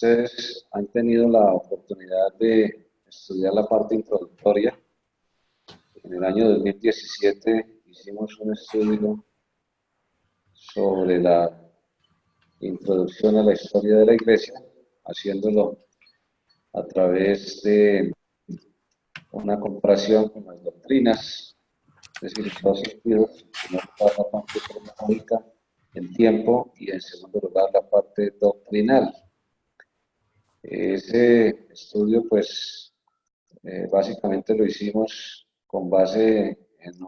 Ustedes han tenido la oportunidad de estudiar la parte introductoria. En el año 2017 hicimos un estudio sobre la introducción a la historia de la Iglesia, haciéndolo a través de una comparación con las doctrinas, es decir, en dos sentidos: en primer lugar la parte cronológica en tiempo y en segundo lugar la parte doctrinal. Ese estudio, pues, básicamente lo hicimos con base en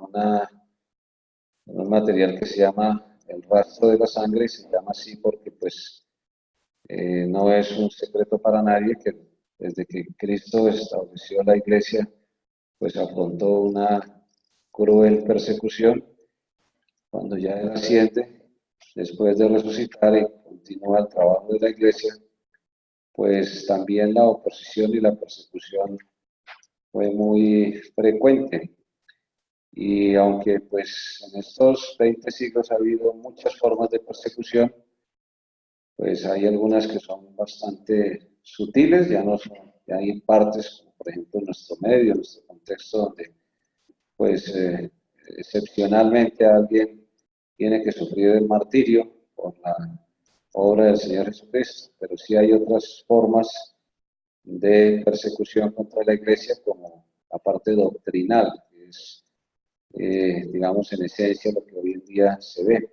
un material que se llama el rastro de la sangre, y se llama así porque, pues, no es un secreto para nadie que desde que Cristo estableció la Iglesia, pues afrontó una cruel persecución. Cuando ya Él asciende, después de resucitar y continúa el trabajo de la Iglesia, pues también la oposición y la persecución fue muy frecuente. Y aunque pues en estos 20 siglos ha habido muchas formas de persecución, pues hay algunas que son bastante sutiles, ya hay partes, como por ejemplo en nuestro medio, en nuestro contexto, donde pues excepcionalmente alguien tiene que sufrir el martirio por la obra del Señor Jesucristo, pero sí hay otras formas de persecución contra la Iglesia, como la parte doctrinal, que es, digamos, en esencia lo que hoy en día se ve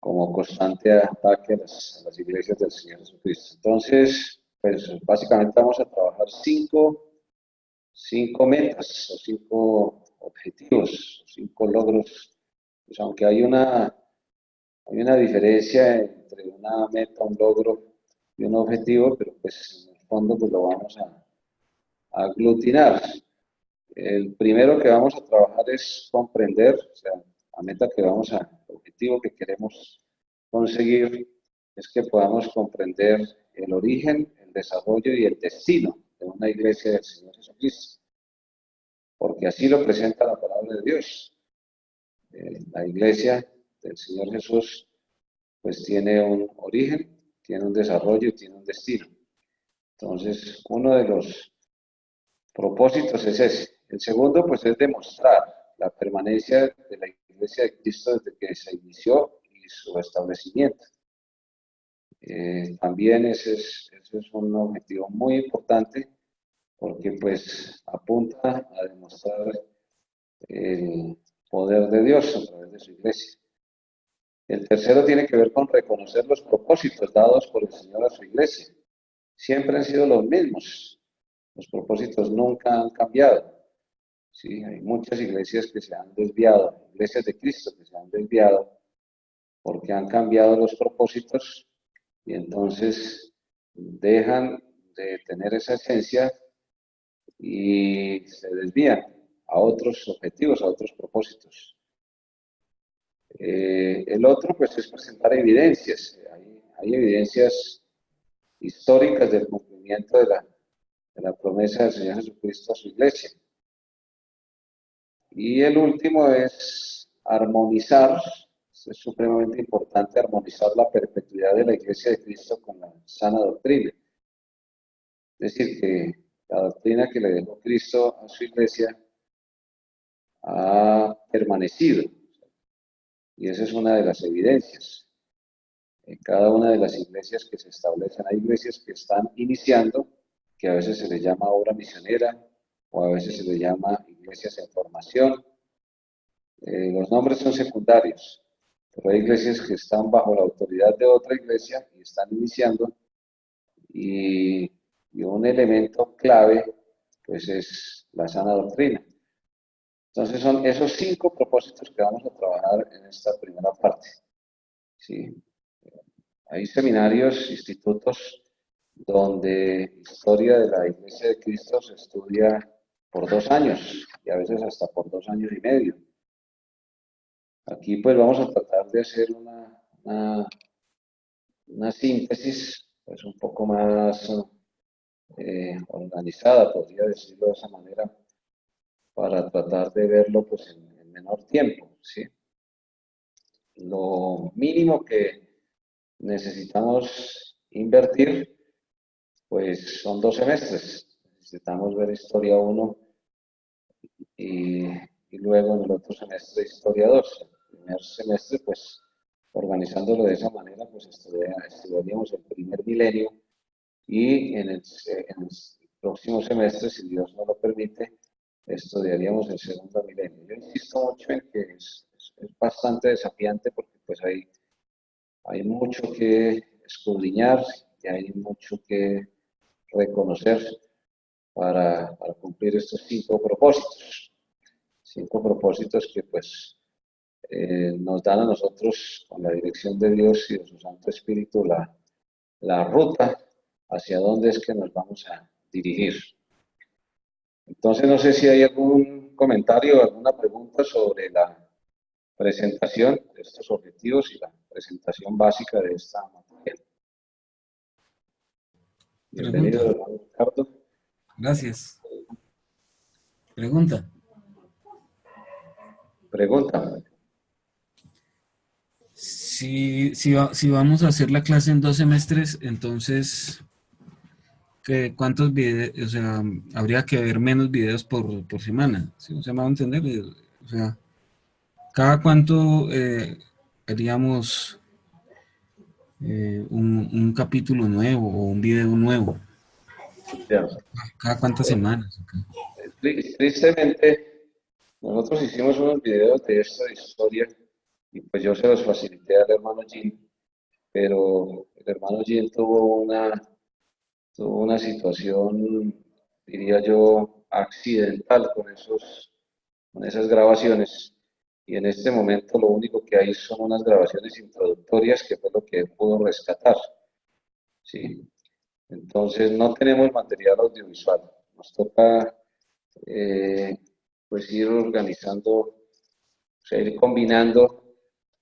como constante ataque a las iglesias del Señor Jesucristo. Entonces, pues básicamente vamos a trabajar cinco metas o cinco objetivos, cinco logros. Pues aunque hay una diferencia entre una meta, un logro y un objetivo, pero pues en el fondo pues lo vamos a aglutinar. El primero que vamos a trabajar es comprender, o sea, la meta que vamos el objetivo que queremos conseguir es que podamos comprender el origen, el desarrollo y el destino de una iglesia del Señor Jesucristo, porque así lo presenta la palabra de Dios. La iglesia del Señor Jesús pues tiene un origen, tiene un desarrollo y tiene un destino. Entonces, uno de los propósitos es ese. El segundo, pues, es demostrar la permanencia de la Iglesia de Cristo desde que se inició y su establecimiento. También ese es un objetivo muy importante porque, pues, apunta a demostrar el poder de Dios a través de su Iglesia. El tercero tiene que ver con reconocer los propósitos dados por el Señor a su Iglesia. Siempre han sido los mismos. Los propósitos nunca han cambiado. Sí, hay muchas iglesias que se han desviado, iglesias de Cristo que se han desviado porque han cambiado los propósitos y entonces dejan de tener esa esencia y se desvían a otros objetivos, a otros propósitos. El otro, pues, es presentar evidencias. Hay evidencias históricas del cumplimiento de la promesa del Señor Jesucristo a su iglesia. Y el último es armonizar, es supremamente importante armonizar la perpetuidad de la Iglesia de Cristo con la sana doctrina. Es decir, que la doctrina que le dejó Cristo a su Iglesia ha permanecido. Y esa es una de las evidencias. En cada una de las iglesias que se establecen, hay iglesias que están iniciando, que a veces se les llama obra misionera, o a veces se les llama iglesias en formación. Los nombres son secundarios, pero hay iglesias que están bajo la autoridad de otra iglesia y están iniciando, y un elemento clave, pues, es la sana doctrina. Entonces son esos 5 propósitos que vamos a trabajar en esta primera parte. ¿Sí? Hay seminarios, institutos, donde historia de la Iglesia de Cristo se estudia por 2 años, y a veces hasta por 2 años y medio. Aquí pues vamos a tratar de hacer una síntesis pues un poco más organizada, podría decirlo de esa manera, para tratar de verlo pues en menor tiempo, ¿sí? Lo mínimo que necesitamos invertir, pues son 2 semestres. Necesitamos ver historia uno y luego en el otro semestre historia 2. El primer semestre, pues organizándolo de esa manera, pues estudiaríamos el primer milenio y en el próximo semestre, si Dios nos lo permite, estudiaríamos el segundo milenio. Yo insisto mucho en que es bastante desafiante porque pues hay mucho que escudriñar y hay mucho que reconocer para cumplir estos 5 propósitos. 5 propósitos que pues nos dan a nosotros, con la dirección de Dios y de su Santo Espíritu, la ruta hacia dónde es que nos vamos a dirigir. Entonces, no sé si hay algún comentario o alguna pregunta sobre la presentación de estos objetivos y la presentación básica de esta materia. Bienvenido, Pregunta. hermano Ricardo. Gracias. Pregunta. Pregunta. Si vamos a hacer la clase en 2 semestres, entonces, ¿cuántos videos? O sea, habría que ver menos videos por semana. ¿Sí? O sea, ¿me va a entender? O sea, ¿cada cuánto haríamos un capítulo nuevo o un video nuevo? Ya. ¿Cada cuántas semanas? Okay. Tristemente, nosotros hicimos unos videos de esta historia y pues yo se los facilité al hermano Jim, pero el hermano Jim tuvo una situación, diría yo, accidental con esas grabaciones. Y en este momento lo único que hay son unas grabaciones introductorias, que fue lo que él pudo rescatar. ¿Sí? Entonces no tenemos material audiovisual. Nos toca pues ir organizando, o sea, ir combinando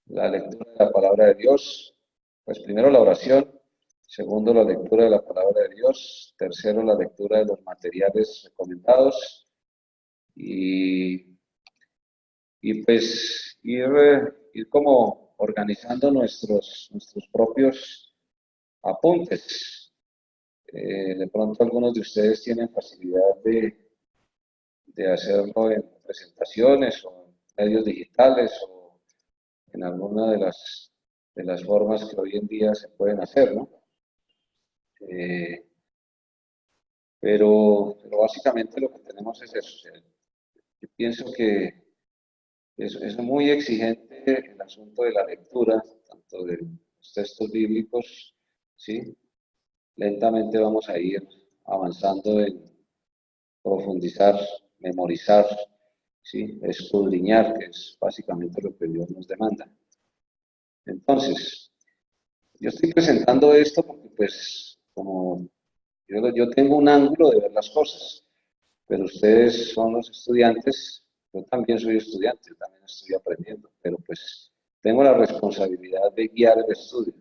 la lectura de la palabra de Dios. Pues primero la oración, segundo la lectura de la palabra de Dios, tercero la lectura de los materiales recomendados y, y pues ir como organizando nuestros propios apuntes. De pronto algunos de ustedes tienen facilidad de hacerlo en presentaciones o en medios digitales o en alguna de las formas que hoy en día se pueden hacer, ¿no? Eh, pero básicamente lo que tenemos es eso. O sea, yo pienso que es muy exigente el asunto de la lectura, tanto de los textos bíblicos, ¿sí? Lentamente vamos a ir avanzando en profundizar, memorizar, ¿sí? Escudriñar, que es básicamente lo que Dios nos demanda. Entonces, yo estoy presentando esto porque, pues, como yo tengo un ángulo de ver las cosas, pero ustedes son los estudiantes, yo también soy estudiante, yo también estoy aprendiendo, pero pues tengo la responsabilidad de guiar el estudio,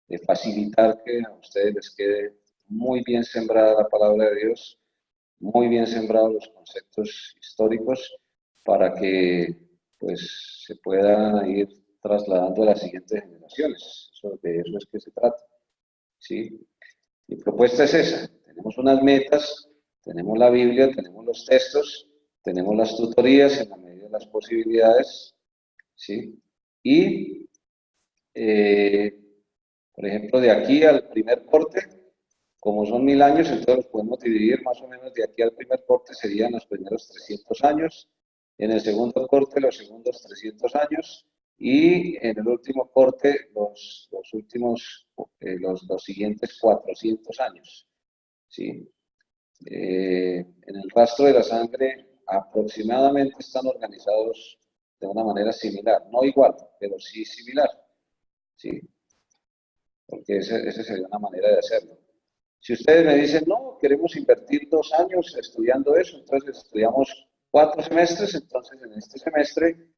de facilitar que a ustedes les quede muy bien sembrada la palabra de Dios, muy bien sembrados los conceptos históricos para que pues se puedan ir trasladando a las siguientes generaciones. De eso es que se trata. ¿Sí? Mi propuesta es esa. Tenemos unas metas, tenemos la Biblia, tenemos los textos, tenemos las tutorías en la medida de las posibilidades, ¿sí? Y, eh, por ejemplo, de aquí al primer corte, como son 1000 años, entonces los podemos dividir más o menos de aquí al primer corte, serían los primeros 300 años, en el segundo corte los segundos 300 años, y en el último corte los últimos, los siguientes 400 años. ¿Sí? En el rastro de la sangre aproximadamente están organizados de una manera similar, no igual, pero sí similar. ¿Sí? Porque esa sería una manera de hacerlo. Si ustedes me dicen, no, queremos invertir 2 años estudiando eso, entonces estudiamos 4 semestres, entonces en este semestre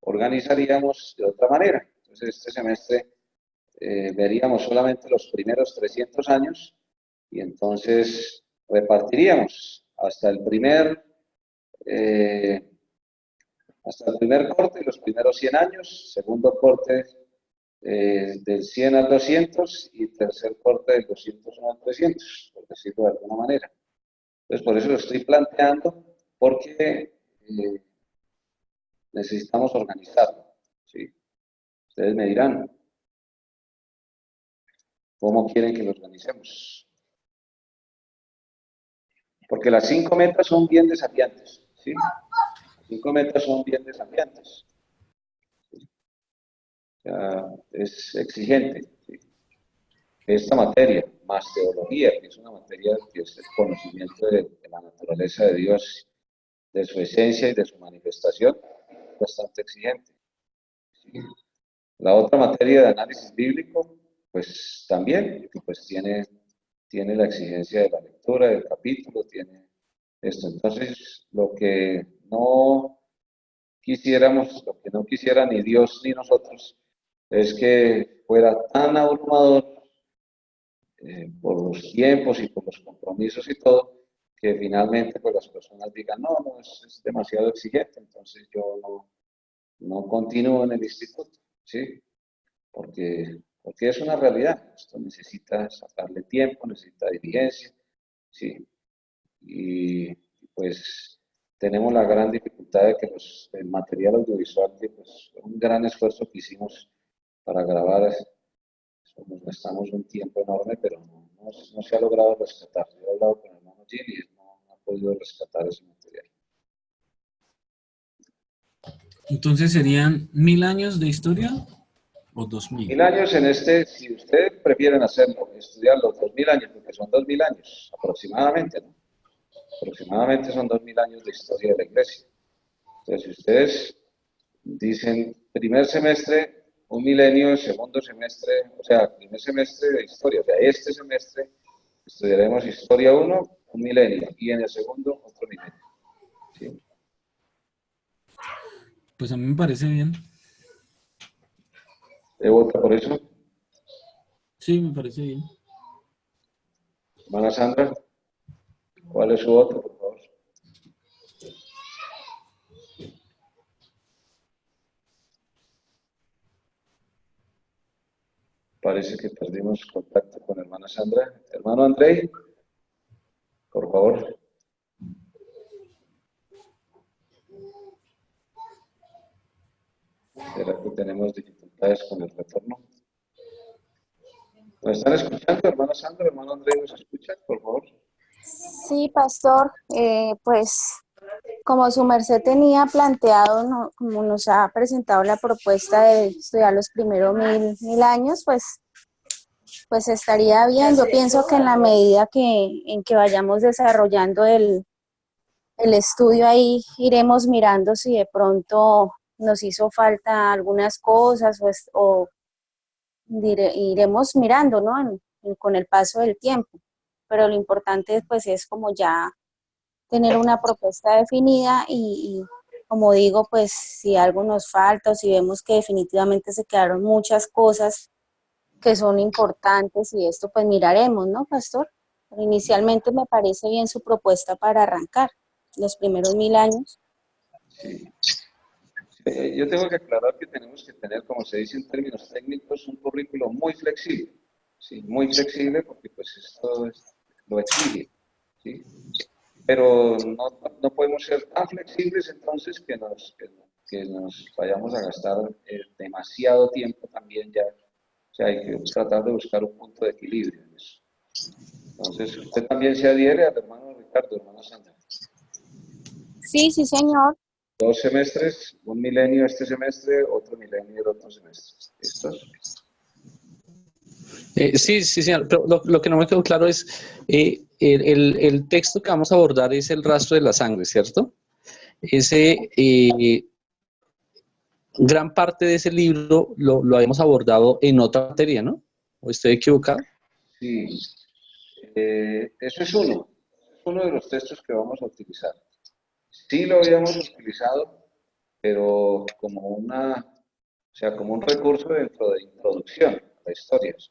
organizaríamos de otra manera. Entonces este semestre veríamos solamente los primeros 300 años y entonces repartiríamos eh, hasta el primer corte, los primeros 100 años, segundo corte del 100 al 200 y tercer corte del 201 al 300, por decirlo de alguna manera. Entonces, por eso lo estoy planteando, porque necesitamos organizarlo, ¿sí? Ustedes me dirán, ¿cómo quieren que lo organicemos? Porque las 5 metas son bien desafiantes, ¿sí? Las 5 metas son bien desafiantes. ¿Sí? O sea, es exigente, ¿sí? Esta materia, más teología, que es una materia que es el conocimiento de la naturaleza de Dios, de su esencia y de su manifestación, es bastante exigente, ¿sí? La otra materia de análisis bíblico, pues también, pues tiene la exigencia de la lectura del capítulo, tiene esto. Entonces, lo que no quisiera ni Dios ni nosotros, es que fuera tan abrumador por los tiempos y por los compromisos y todo, que finalmente pues las personas digan, no, no, es demasiado exigente, entonces yo no continúo en el instituto, ¿sí? Porque es una realidad, esto necesita sacarle tiempo, necesita diligencia, ¿sí? Y pues tenemos la gran dificultad de que el material audiovisual, que pues un gran esfuerzo que hicimos para grabar, nos gastamos un tiempo enorme, pero no se ha logrado rescatar. Yo he hablado con el hermano Gil y él no ha podido rescatar ese material. Entonces serían 1000 años de historia o 2000. 1000 años en si ustedes prefieren hacerlo, estudiar los 2000 años, porque son 2000 años aproximadamente, ¿no? Aproximadamente son 2000 años de historia de la iglesia. Entonces, si ustedes dicen primer semestre, un milenio, segundo semestre, o sea, primer semestre de historia, o sea, este semestre estudiaremos historia 1, un milenio, y en el segundo, otro milenio. ¿Sí? Pues a mí me parece bien. ¿Te vota por eso? Sí, me parece bien. Hermana Sandra, ¿cuál es su voto, por favor? Parece que perdimos contacto con hermana Sandra. Hermano Andrei, por favor. ¿Será que tenemos dificultades con el retorno? ¿Nos están escuchando, hermana Sandra? Hermano Andrei, ¿nos escuchan, por favor? Sí, pastor, pues como su merced tenía planteado, como nos ha presentado la propuesta de estudiar los primeros mil años, pues estaría bien. Yo pienso que en la medida en que vayamos desarrollando el estudio, ahí iremos mirando si de pronto nos hizo falta algunas cosas o iremos mirando, ¿no? Con el paso del tiempo. Pero lo importante pues es como ya tener una propuesta definida y como digo, pues si algo nos falta o si vemos que definitivamente se quedaron muchas cosas que son importantes y esto pues miraremos, ¿no, pastor? Pero inicialmente me parece bien su propuesta para arrancar los primeros 1000 años. Sí. Yo tengo que aclarar que tenemos que tener, como se dice en términos técnicos, un currículo muy flexible. Sí, muy flexible porque pues esto lo exige. ¿Sí? Pero no podemos ser tan flexibles entonces que nos vayamos a gastar demasiado tiempo también ya. O sea, hay que tratar de buscar un punto de equilibrio en eso. Entonces, usted también se adhiere al hermano Ricardo, hermano Sandra. Sí, sí, señor. 2 semestres, un milenio este semestre, otro milenio el otro semestre. ¿Listos? Sí, sí, señor. Pero lo que no me quedó claro es, el texto que vamos a abordar es el rastro de la sangre, ¿cierto? Ese, gran parte de ese libro lo habíamos abordado en otra materia, ¿no? ¿O estoy equivocado? Sí. Eso es uno de los textos que vamos a utilizar. Sí lo habíamos utilizado, pero como un recurso dentro de introducción a la historia. Es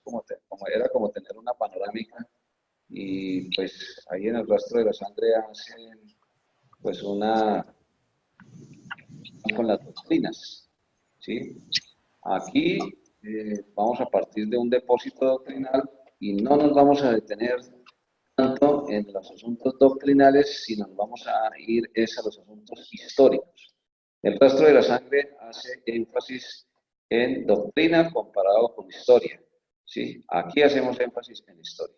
era como tener una panorámica y pues ahí en el rastro de la sangre hacen pues con las doctrinas, ¿sí? Aquí vamos a partir de un depósito doctrinal y no nos vamos a detener tanto en los asuntos doctrinales, sino nos vamos a ir a los asuntos históricos. El rastro de la sangre hace énfasis en doctrina comparado con historia. ¿Sí? Aquí hacemos énfasis en historia.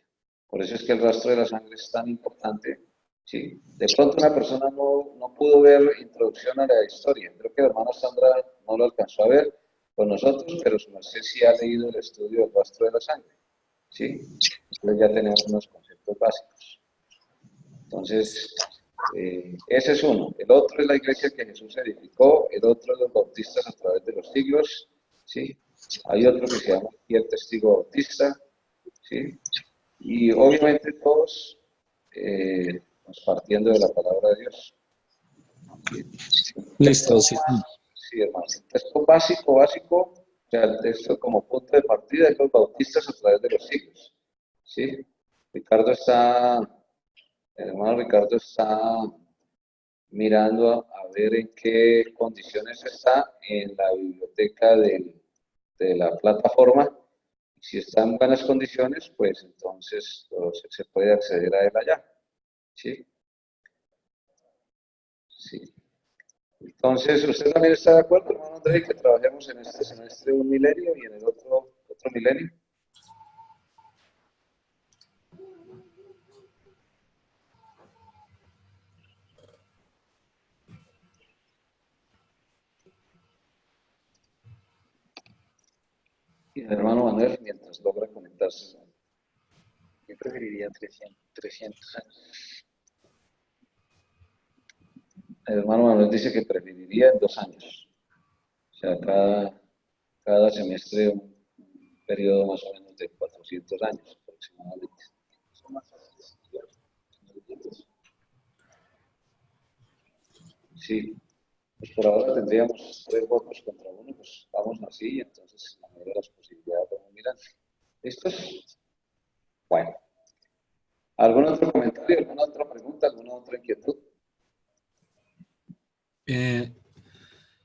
Por eso es que el rastro de la sangre es tan importante. ¿Sí? De pronto una persona no pudo ver introducción a la historia. Creo que la hermana Sandra no lo alcanzó a ver con nosotros, pero su merced sí ha leído el estudio del rastro de la sangre. ¿Sí? Entonces ya tenemos unos conceptos básicos. Entonces, ese es uno. El otro es la iglesia que Jesús edificó, el otro es los bautistas a través de los siglos, ¿sí? Hay otro que se llama el testigo bautista, ¿sí? Y obviamente todos partiendo de la palabra de Dios. Listo, sí. Sí, hermano. El texto básico, o sea, el texto como punto de partida de los bautistas a través de los siglos, ¿sí? El hermano Ricardo está mirando a ver en qué condiciones está en la biblioteca de la plataforma. Si está en buenas condiciones, pues entonces se puede acceder a él allá. ¿Sí? Sí. Entonces, ¿usted también está de acuerdo, hermano André, que trabajemos en este semestre un milenio y en el otro milenio? Y el hermano Manuel, mientras logra conectarse. Yo preferiría 300 años. El hermano Manuel dice que preferiría en 2 años. O sea, cada semestre un periodo más o menos de 400 años aproximadamente. Son más fáciles. Sí, pues por ahora tendríamos 3 votos contra 1, pues vamos así, y entonces la medida de las posibilidades vamos mirando. ¿Listos? Bueno. ¿Algún otro comentario, alguna otra pregunta, alguna otra inquietud?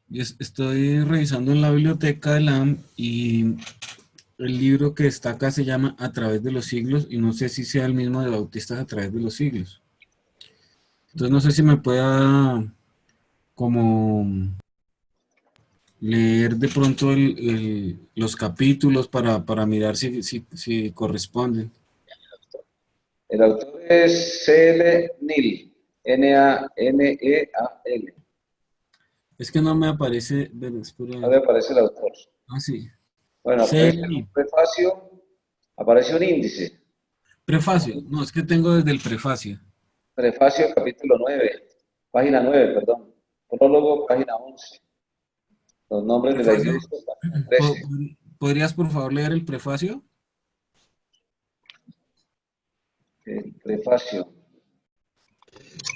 Yo estoy revisando en la biblioteca de la AM y el libro que está acá se llama A través de los siglos y no sé si sea el mismo de Bautistas a través de los siglos. Entonces no sé si me pueda como leer de pronto los capítulos para mirar si corresponden. El autor es C.L. Neal, N-A-N-E-A-L. Es que no me aparece, espera. No le aparece el autor. Ah, sí. Bueno, aparece C.L. un prefacio, aparece un índice. Prefacio. No, es que tengo desde el prefacio. Prefacio, capítulo 9, página 9, perdón. Prólogo, página 11. Los nombres de la Prefacio. iglesia, página 13. ¿Podrías por favor leer el prefacio? El prefacio.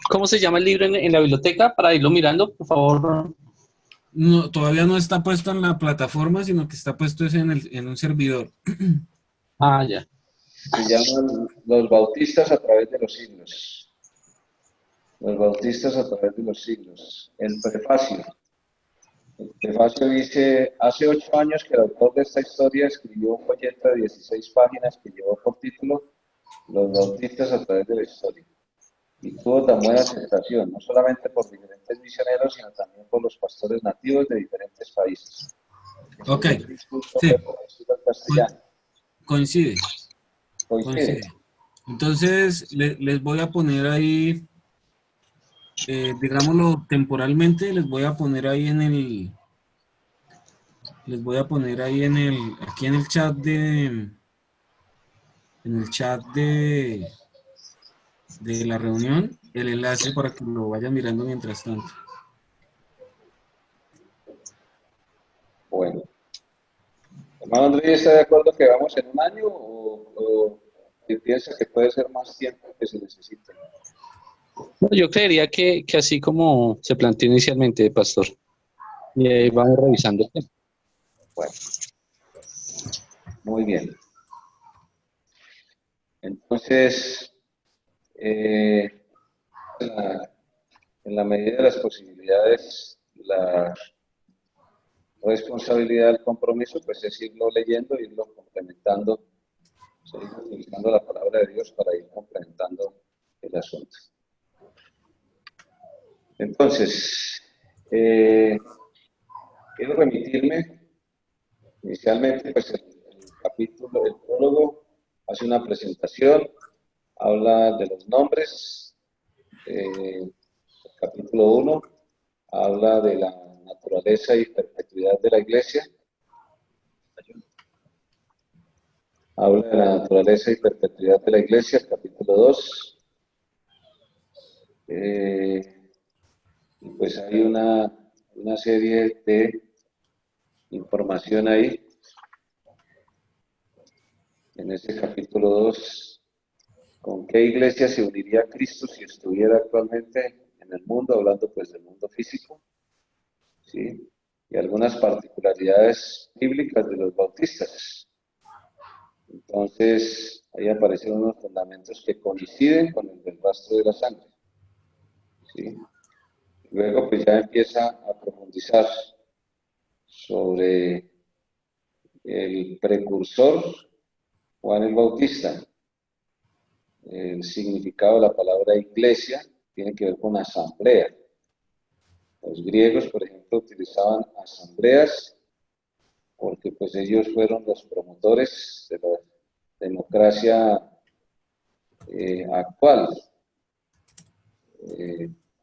¿Cómo se llama el libro en la biblioteca? Para irlo mirando, por favor. No, todavía no está puesto en la plataforma, sino que está puesto en un servidor. Ah, ya. Se llaman Los Bautistas a través de los siglos. Los Bautistas a través de los siglos. El prefacio. El prefacio dice, hace 8 años que el autor de esta historia escribió un folleto de 16 páginas que llevó por título Los Bautistas a través de la historia. Y tuvo tan buena aceptación, no solamente por diferentes misioneros, sino también por los pastores nativos de diferentes países. Ok, sí, coincide. Coincide. Entonces, les voy a poner ahí, digámoslo temporalmente, les voy a poner ahí aquí en el chat de la reunión, el enlace para que lo vayan mirando mientras tanto. Bueno. Hermano Andrés, ¿está de acuerdo que vamos en un año o piensa que puede ser más tiempo que se necesite? Yo creería que así como se planteó inicialmente, pastor. Y ahí vamos revisando. Bueno, muy bien. Entonces, en la medida de las posibilidades, responsabilidad del compromiso, pues es irlo leyendo, irlo complementando, seguir utilizando la palabra de Dios para ir complementando el asunto. Entonces, quiero remitirme inicialmente, pues el capítulo, el prólogo hace una presentación, habla de los nombres, el capítulo 1 habla de la naturaleza y perpetuidad de la iglesia, habla de la naturaleza y perpetuidad de la iglesia, el capítulo 2, y pues hay una serie de información ahí, en este capítulo 2, ¿con qué iglesia se uniría Cristo si estuviera actualmente en el mundo? Hablando pues del mundo físico, ¿sí? Y algunas particularidades bíblicas de los bautistas. Entonces, ahí aparecen unos fundamentos que coinciden con el del rastro de la sangre, ¿sí? Luego pues ya empieza a profundizar sobre el precursor Juan el Bautista. El significado de la palabra iglesia tiene que ver con asamblea. Los griegos, por ejemplo, utilizaban asambleas porque pues ellos fueron los promotores de la democracia actual.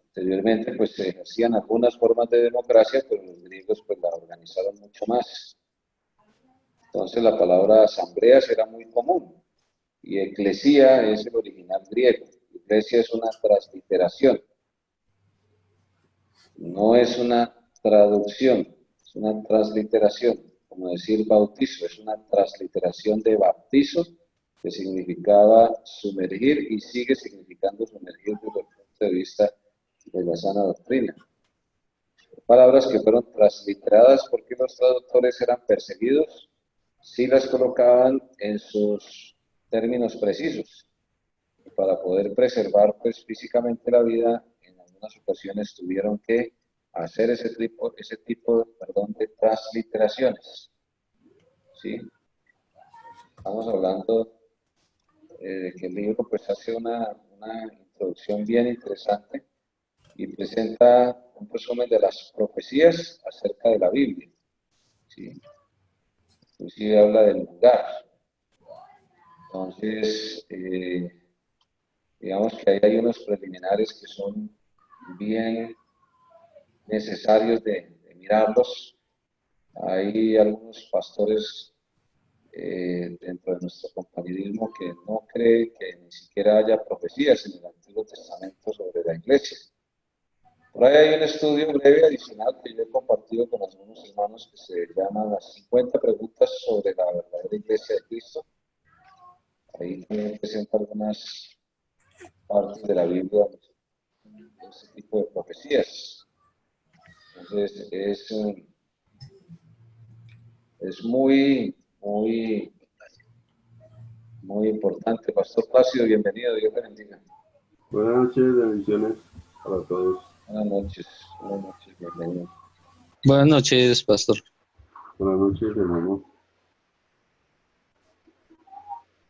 Anteriormente pues se ejercían algunas formas de democracia, pero los griegos pues la organizaron mucho más. Entonces la palabra asambleas era muy común. Y eclesía es el original griego. Iglesia es una transliteración. No es una traducción, es una transliteración. Como decir bautizo, es una transliteración de bautizo, que significaba sumergir y sigue significando sumergir desde el punto de vista de la sana doctrina. Palabras que fueron transliteradas porque los traductores eran perseguidos si las colocaban en sus términos precisos. Para poder preservar pues físicamente la vida, en algunas ocasiones tuvieron que hacer ese tipo de transliteraciones. ¿Sí? Estamos hablando de que el libro pues hace una introducción bien interesante y presenta un resumen de las profecías acerca de la Biblia. ¿Sí? Inclusive habla del lugar. Entonces, digamos que ahí hay unos preliminares que son bien necesarios de mirarlos. Hay algunos pastores dentro de nuestro compañerismo que no creen que ni siquiera haya profecías en el Antiguo Testamento sobre la iglesia. Por ahí hay un estudio breve adicional que yo he compartido con algunos hermanos que se llama las 50 preguntas sobre la verdadera iglesia de Cristo. Ahí también presenta algunas partes de la Biblia, ese tipo de profecías. Entonces es muy importante. Pastor Plácido, bienvenido, Dios te bendiga. Buenas noches, bendiciones para todos. Buenas noches, bienvenido. Buenas noches, pastor. Buenas noches, hermano.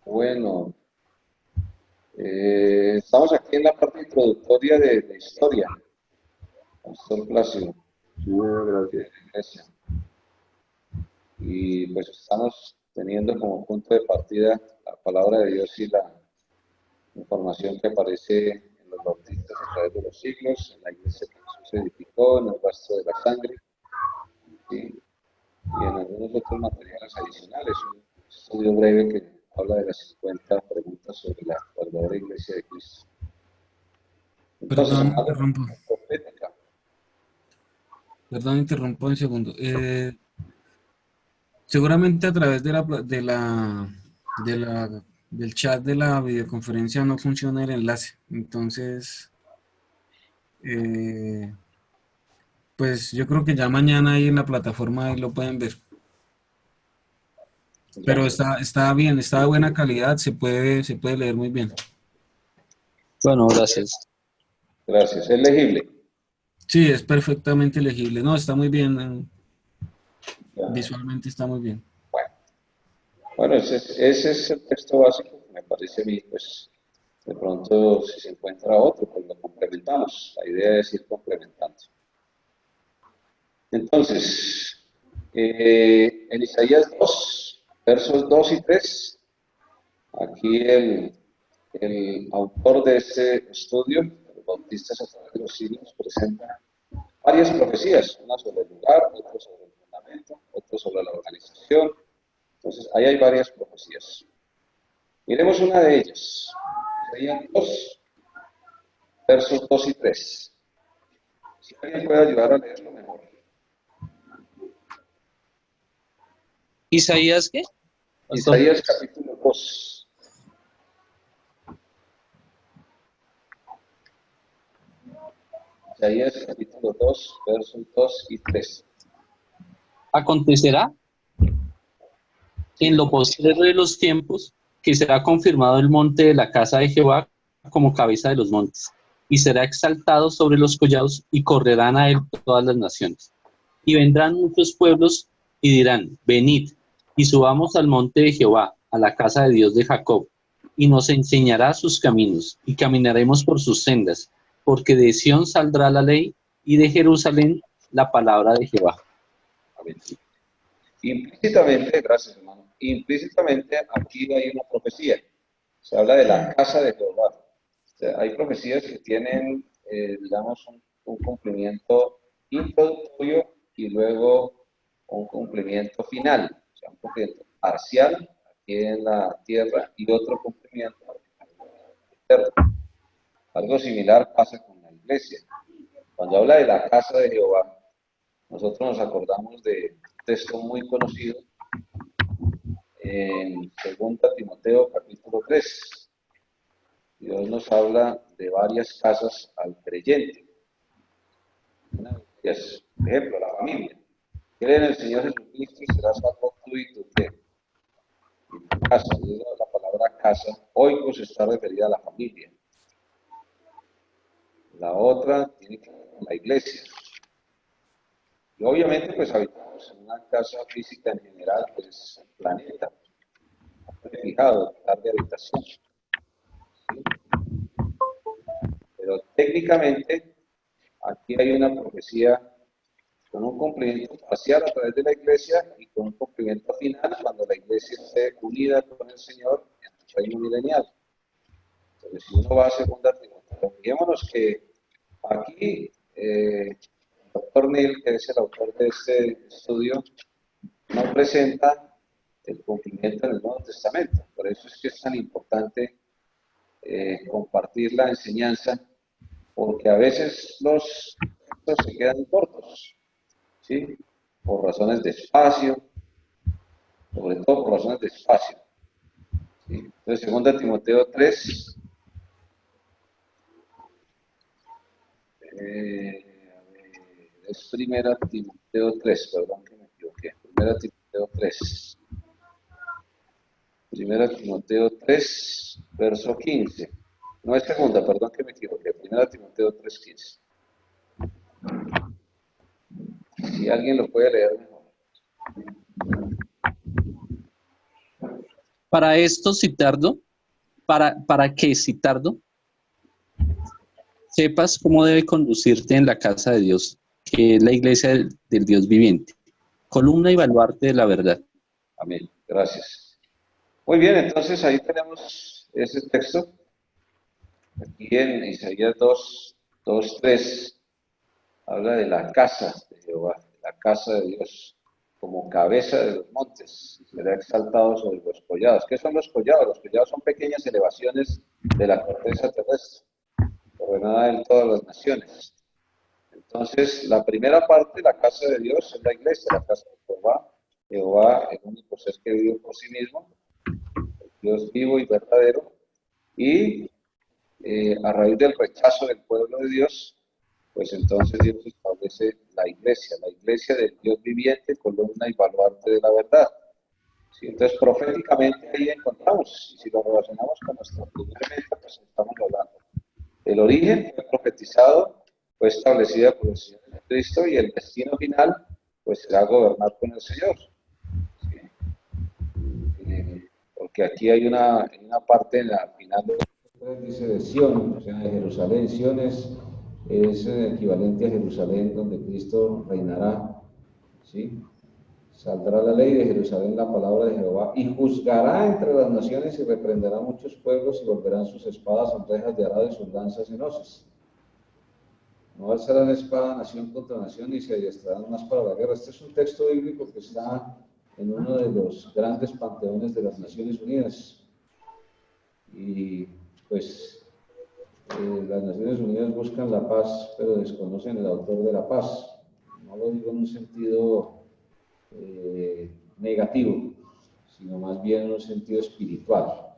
Bueno, estamos aquí en la parte introductoria de historia. Pastor Plácido. Sí, gracias. Iglesia. Y pues estamos teniendo como punto de partida la palabra de Dios y la información que aparece en los bautistas a través de los siglos, en la iglesia que Jesús edificó, en el rastro de la sangre, ¿sí? Y en algunos otros materiales adicionales. Un estudio breve que habla de las 50 preguntas sobre la verdadera iglesia de Cristo. Entonces, Perdón, hablando interrumpo. de profética. Perdón, interrumpo un segundo. Seguramente a través del chat de la videoconferencia no funciona el enlace. Entonces, pues yo creo que ya mañana ahí en la plataforma ahí lo pueden ver. Pero está bien, está de buena calidad, se puede leer muy bien. Bueno, gracias. Gracias. ¿Es legible? Sí, es perfectamente legible. No, está muy bien. Visualmente está muy bien. Bueno, ese es el texto básico que me parece a mí, pues de pronto si se encuentra otro, pues lo complementamos. La idea es ir complementando. Entonces, en Isaías 2, versos 2 y 3, aquí el autor de este estudio, los bautistas a través de los siglos, presenta varias profecías, una sobre el lugar, otra sobre el fundamento, otra sobre la organización. Entonces, ahí hay varias profecías. Miremos una de ellas. Isaías 2, versos 2 y 3. Si alguien puede ayudar a leerlo mejor. ¿Isaías qué? Pastor. Isaías capítulo 2. Isaías capítulo 2, versos 2 y 3. Acontecerá en lo postrero de los tiempos que será confirmado el monte de la casa de Jehová como cabeza de los montes, y será exaltado sobre los collados, y correrán a él todas las naciones. Y vendrán muchos pueblos y dirán, venid, y subamos al monte de Jehová, a la casa de Dios de Jacob, y nos enseñará sus caminos, y caminaremos por sus sendas, porque de Sión saldrá la ley, y de Jerusalén la palabra de Jehová. Amén. Implícitamente, gracias hermano, implícitamente aquí hay una profecía. Se habla de la casa de Jehová. O sea, hay profecías que tienen, digamos, un cumplimiento introductorio y luego un cumplimiento final. O sea, un cumplimiento parcial aquí en la tierra y otro cumplimiento eterno. Algo similar pasa con la iglesia. Cuando habla de la casa de Jehová, nosotros nos acordamos de un texto muy conocido en 2 Timoteo capítulo 3. Dios nos habla de varias casas al creyente. Una de ellas, por ejemplo, la familia. Cree en el Señor Jesucristo y serás salvo tú y tu casa. Y la palabra casa, hoy se está referida a la familia. La otra tiene que ver con la iglesia. Y obviamente, pues habitamos en una casa física en general, que es el planeta. Fijado, lugar de habitación. ¿Sí? Pero técnicamente, aquí hay una profecía con un cumplimiento parcial a través de la iglesia y con un cumplimiento final cuando la iglesia esté unida con el Señor en el reino milenial. Entonces, si uno va a 2 Timoteo, fijémonos que aquí el doctor Neil, que es el autor de este estudio, no presenta el cumplimiento en el Nuevo Testamento. Por eso es que es tan importante compartir la enseñanza, porque a veces los textos se quedan cortos, ¿sí? Por razones de espacio, sobre todo por razones de espacio. ¿Sí? Entonces, 2 Timoteo 3, es 1 Timoteo 3, perdón que me equivoqué, 1 Timoteo 3. 1 Timoteo 3, verso 15. No es segunda, perdón que me equivoqué. 1 Timoteo 3, 15. Si alguien lo puede leer mejor. Para esto citarlo, para que citarlo, sepas cómo debe conducirte en la casa de Dios, que es la iglesia del Dios viviente, columna y baluarte de la verdad. Amén. Gracias. Muy bien, entonces ahí tenemos ese texto. Aquí en Isaías 2, 2, 3, habla de la casa de Jehová, la casa de Dios, como cabeza de los montes, será exaltado sobre los collados. ¿Qué son los collados? Los collados son pequeñas elevaciones de la corteza terrestre, ordenada en todas las naciones. Entonces, la primera parte, la casa de Dios, es la iglesia, la casa de Jehová. Jehová, el único ser que vive por sí mismo, el Dios vivo y verdadero, y a raíz del rechazo del pueblo de Dios, pues entonces Dios establece la iglesia del Dios viviente, columna y baluarte de la verdad. ¿Sí? Entonces, proféticamente ahí encontramos, y si lo relacionamos con nuestra primera meta, pues estamos hablando. El origen fue profetizado, fue establecida por el Señor Jesucristo, y el destino final, pues será gobernar con el Señor. ¿Sí? Porque aquí hay una parte en la final, dice de Sion, o sea, de Jerusalén. Sion es equivalente a Jerusalén, donde Cristo reinará, ¿sí? Saldrá la ley de Jerusalén, la palabra de Jehová, y juzgará entre las naciones y reprenderá muchos pueblos, y volverán sus espadas en rejas de arado y sus lanzas en hoces. No alzarán espada nación contra nación, ni se adiestrarán más para la guerra. Este es un texto bíblico que está en uno de los grandes panteones de las Naciones Unidas. Y pues las Naciones Unidas buscan la paz, pero desconocen el autor de la paz. No lo digo en un sentido negativo, sino más bien en un sentido espiritual,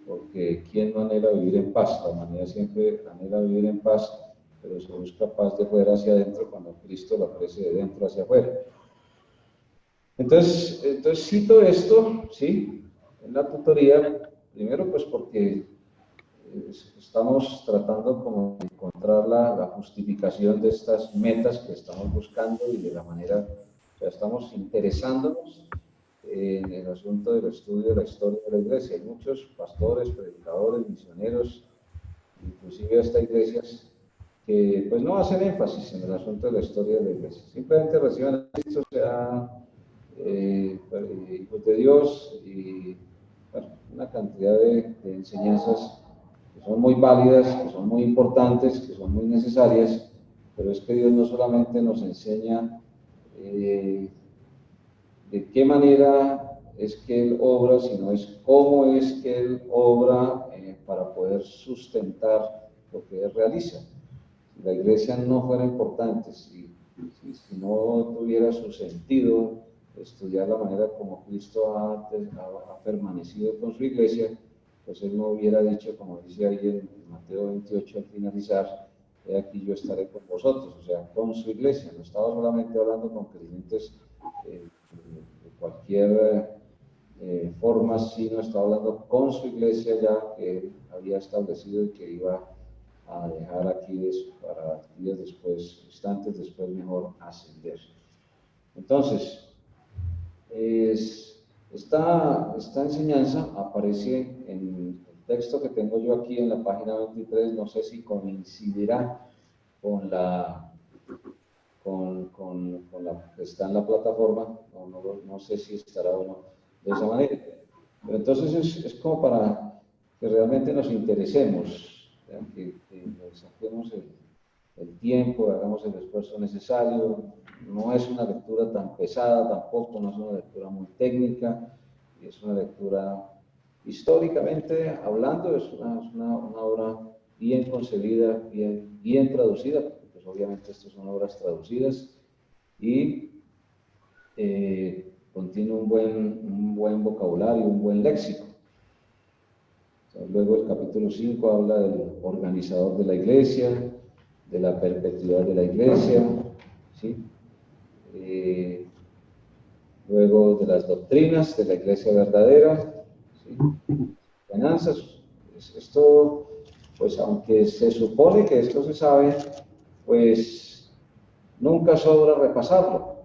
porque ¿quién no anhela vivir en paz? La humanidad siempre anhela vivir en paz, pero se busca paz de fuera hacia adentro cuando Cristo la ofrece de dentro hacia afuera. Entonces cito esto, ¿sí? En la tutoría, primero pues porque estamos tratando como de encontrar la justificación de estas metas que estamos buscando y de la manera, o sea, estamos interesándonos en el asunto del estudio de la historia de la iglesia. Hay muchos pastores, predicadores, misioneros, inclusive hasta iglesias, que pues no hacen énfasis en el asunto de la historia de la iglesia. Simplemente reciben a Cristo, sea hijos de Dios y bueno, una cantidad de enseñanzas que son muy válidas, que son muy importantes, que son muy necesarias, pero es que Dios no solamente nos enseña de qué manera es que Él obra, sino es cómo es que Él obra para poder sustentar lo que Él realiza. Si la iglesia no fuera importante, si no tuviera su sentido, estudiar la manera como Cristo ha permanecido con su iglesia, pues Él no hubiera dicho, como dice ahí en Mateo 28 al finalizar, he aquí yo estaré con vosotros, o sea, con su iglesia. No estaba solamente hablando con creyentes de cualquier forma, sino estaba hablando con su iglesia ya que Él había establecido y que iba a dejar aquí para días después, instantes después, mejor ascender. Entonces, esta enseñanza aparece en el texto que tengo yo aquí en la página 23, no sé si coincidirá con la que está en la plataforma, no sé si estará o no de esa manera. Pero entonces es como para que realmente nos interesemos, que saquemos el tiempo, hagamos el esfuerzo necesario. No es una lectura tan pesada tampoco, no es una lectura muy técnica, es una lectura históricamente hablando, es una obra bien concebida, bien traducida, porque pues obviamente estas son obras traducidas y contiene un buen vocabulario, un buen léxico. Luego el capítulo 5 habla del organizador de la iglesia, de la perpetuidad de la iglesia, ¿sí? Luego de las doctrinas de la iglesia verdadera, ¿sí? Finanzas. Esto, pues aunque se supone que esto se sabe, pues nunca sobra repasarlo,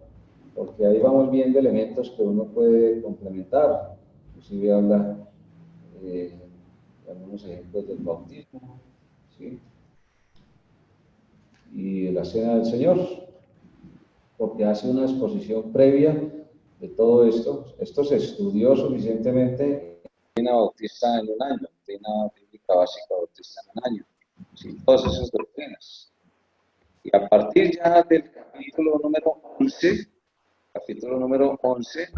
porque ahí vamos viendo elementos que uno puede complementar. Inclusive habla de algunos ejemplos del bautismo, ¿sí? Y la cena del Señor, porque hace una exposición previa de todo esto. Esto se estudió suficientemente. Doctrina bautista en un año, doctrina bíblica básica bautista en un año, ¿sí? Todas esas doctrinas. Y a partir ya del capítulo número 11,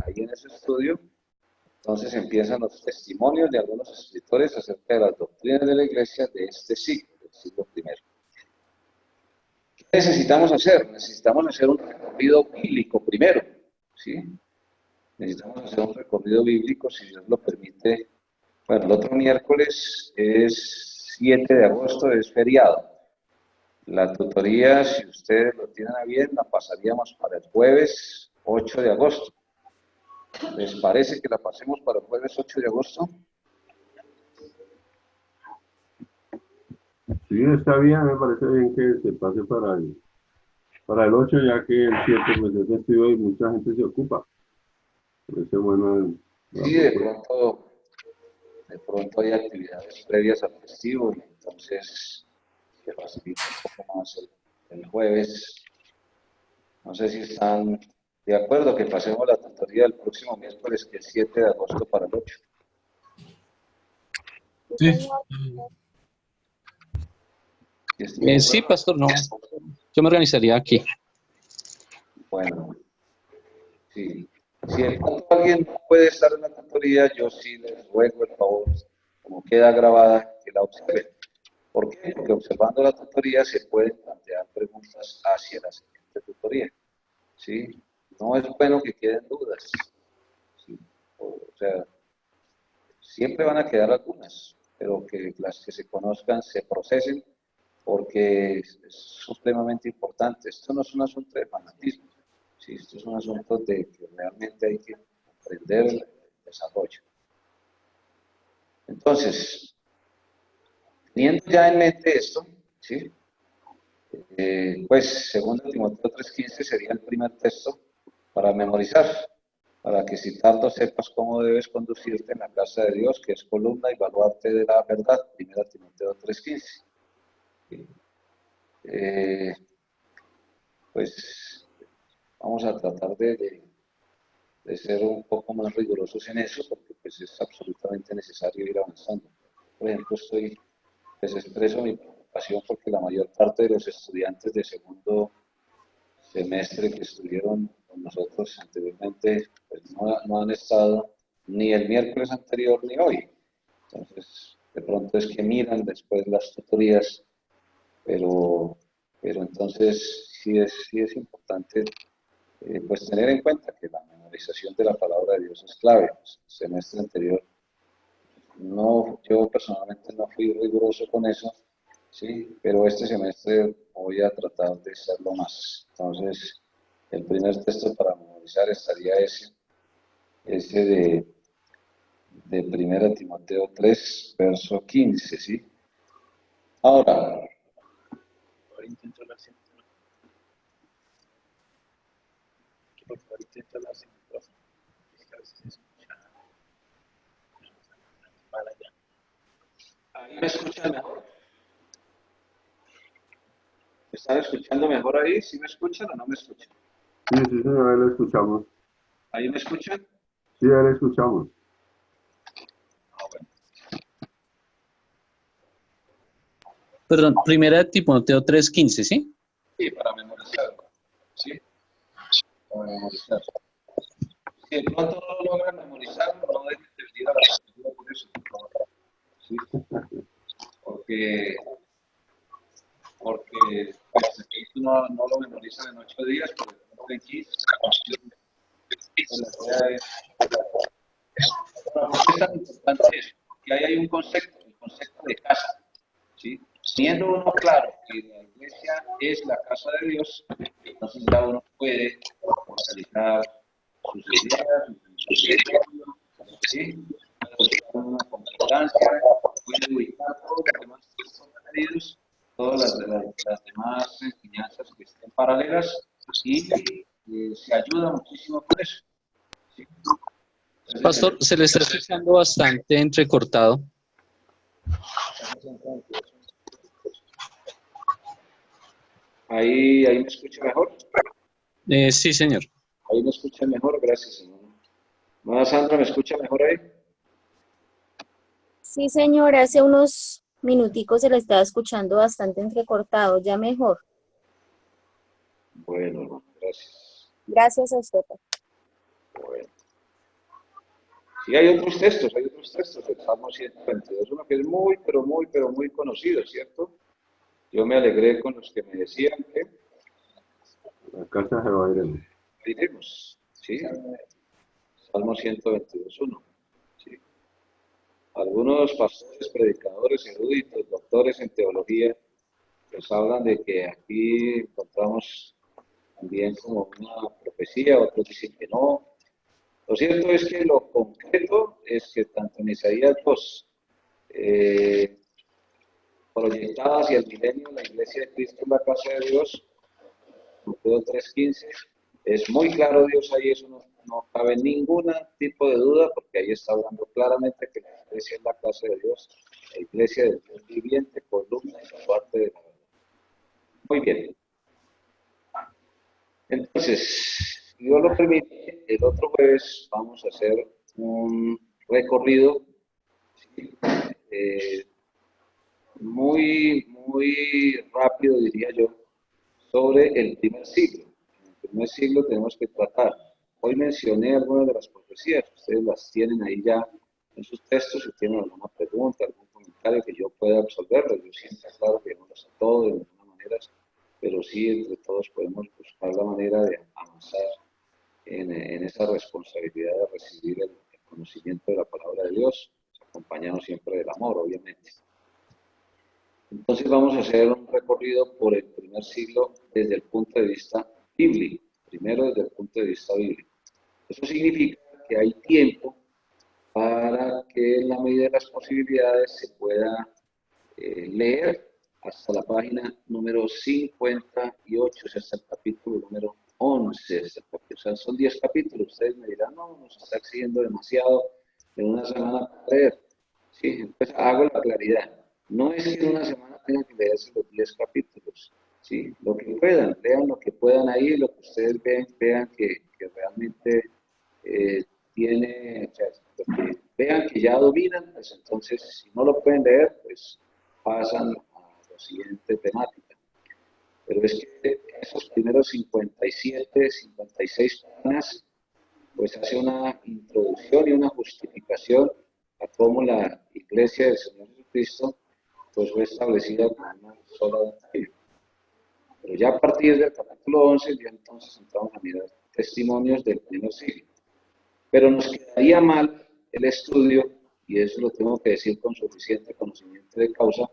ahí en ese estudio, entonces empiezan los testimonios de algunos escritores acerca de las doctrinas de la iglesia de este siglo, del siglo primero. ¿Qué necesitamos hacer? Necesitamos hacer un recorrido bíblico primero, ¿sí? Necesitamos hacer un recorrido bíblico, si Dios lo permite. Bueno, el otro miércoles es 7 de agosto, es feriado. La tutoría, si ustedes lo tienen a bien, la pasaríamos para el jueves 8 de agosto. ¿Les parece que la pasemos para el jueves 8 de agosto? Sí, está bien, me parece bien que se pase para el Para el 8, ya que el 7 pues es festivo y mucha gente se ocupa. Parece bueno la Sí, propuesta. de pronto hay actividades previas al festivo y entonces se facilita un poco más el jueves. No sé si están de acuerdo que pasemos la tutoría el próximo miércoles, que es 7 de agosto para el 8. Sí, Sí. señor. ¿Sí estoy de Sí, acuerdo? pastor, no. Yo me organizaría aquí. Bueno, sí. Si de pronto alguien no puede estar en la tutoría, yo sí les ruego el favor, como queda grabada, que la observen. ¿Por qué? Porque observando la tutoría se pueden plantear preguntas hacia la siguiente tutoría. ¿Sí? No es bueno que queden dudas. ¿Sí? O sea, siempre van a quedar algunas, pero que las que se conozcan se procesen porque es supremamente importante. Esto no es un asunto de fanatismo, ¿sí? Esto es un asunto de que realmente hay que comprender el desarrollo. Entonces, teniendo ya en mente esto, ¿sí? Pues, segundo Timoteo 3:15 sería el primer texto para memorizar, para que si tanto sepas cómo debes conducirte en la casa de Dios, que es columna y baluarte de la verdad. Primera Timoteo 3:15. ¿Sí? Eh, pues vamos a tratar de ser un poco más rigurosos en eso, porque pues es absolutamente necesario ir avanzando. Por ejemplo, les expreso mi preocupación porque la mayor parte de los estudiantes de segundo semestre que estuvieron con nosotros anteriormente, pues no han estado ni el miércoles anterior ni hoy. Entonces, de pronto es que miran después las tutorías, pero, pero entonces sí es importante pues tener en cuenta que la memorización de la palabra de Dios es clave. Pues, el semestre anterior no, yo personalmente no fui riguroso con eso, sí, pero este semestre voy a tratar de serlo más. Entonces, el primer texto para memorizar estaría ese de 1 Timoteo 3, verso 15, ¿sí? Ahora, Ahora intento hablar sin micrófono. Que por favor intento hablar sin micrófono. Es que a veces se escucha mal allá. ¿ahí me escuchan mejor? ¿Me están escuchando mejor ahí? ¿Sí me escuchan o no me escuchan? Sí, sí, señor, ahí le escuchamos. ¿Ahí me escuchan? Sí, ahí le escuchamos. Ah, bueno. Perdón, primera de Timoteo 3:15, ¿sí? Sí, para memorizar. ¿Sí? Para memorizar. Si de pronto no lo logran memorizar, no dejen de venir a la lectura por eso, por favor. ¿Sí? Porque, porque pues, si no lo memorizan en 8 días, por ejemplo, en 15, pues, la idea es, bueno, ¿por qué es tan importante eso? Porque ahí hay un concepto, el concepto de casa. ¿Sí? Teniendo uno claro que la iglesia es la casa de Dios, entonces ya uno puede organizar sus ideas, sus pensamientos, ¿sí? Puede buscar una concordancia, puede ubicar todos los demás textos referidos, todas las demás enseñanzas que estén paralelas y se ayuda muchísimo con eso. ¿Sí? Entonces, Pastor, se le está escuchando bastante entrecortado. ahí me escucha mejor. Sí, señor. Ahí me escucha mejor, gracias, señor. ¿Más Sandra, me escucha mejor ahí? Sí, señor, hace unos minuticos se le estaba escuchando bastante entrecortado, ya mejor. Bueno, gracias. Gracias a usted. Bueno. Sí, hay otros textos, el Salmo 122, uno que es muy, pero muy conocido, ¿cierto? Yo me alegré con los que me decían que La casa de Jehová iremos. iremos, ¿sí? Salmo 122:1, ¿sí? Algunos pastores, predicadores, eruditos, doctores en teología, pues hablan de que aquí encontramos también como una profecía, otros dicen que no. Lo cierto es que lo concreto es que tanto en Isaías 2, proyectada hacia el milenio, la iglesia de Cristo es la casa de Dios, Timoteo 3:15, es muy claro Dios ahí, eso no cabe ningún tipo de duda, porque ahí está hablando claramente que la iglesia es la casa de Dios, la iglesia del Dios viviente, columna y parte de la verdad. Muy bien. Entonces, si Dios lo permite, el otro jueves vamos a hacer un recorrido, ¿sí? Muy rápido, diría yo, sobre el primer siglo. En el primer siglo tenemos que tratar. Hoy mencioné algunas de las profecías, ustedes las tienen ahí ya en sus textos, si tienen alguna pregunta, algún comentario que yo pueda absolverlo. Yo siempre, claro, que no lo sé todo de alguna manera, pero sí entre todos podemos buscar la manera de avanzar en esa responsabilidad de recibir el conocimiento de la palabra de Dios, acompañado siempre del amor, obviamente. Entonces vamos a hacer un recorrido por el primer siglo desde el punto de vista bíblico, primero desde el punto de vista bíblico. Eso significa que hay tiempo para que en la medida de las posibilidades se pueda leer hasta la página número 58, o sea, hasta el capítulo número 11. O sea, son 10 capítulos. Ustedes me dirán, no, nos está exigiendo demasiado en una semana para leer. Sí, entonces hago la claridad. No es que en una semana tengan que leerse los 10 capítulos. Sí, lo que puedan, lean lo que puedan ahí, lo que ustedes vean que realmente tiene, o sea, lo que vean que ya dominan, pues entonces si no lo pueden leer, pues pasan a la siguiente temática. Pero es que esos primeros 57, 56 páginas, pues hace una introducción y una justificación a cómo la iglesia del Señor Jesucristo pues fue establecida como una sola doctrina. Pero ya a partir del capítulo 11, ya entonces entramos a mirar testimonios del primer siglo. Pero nos quedaría mal el estudio, y eso lo tengo que decir con suficiente conocimiento de causa,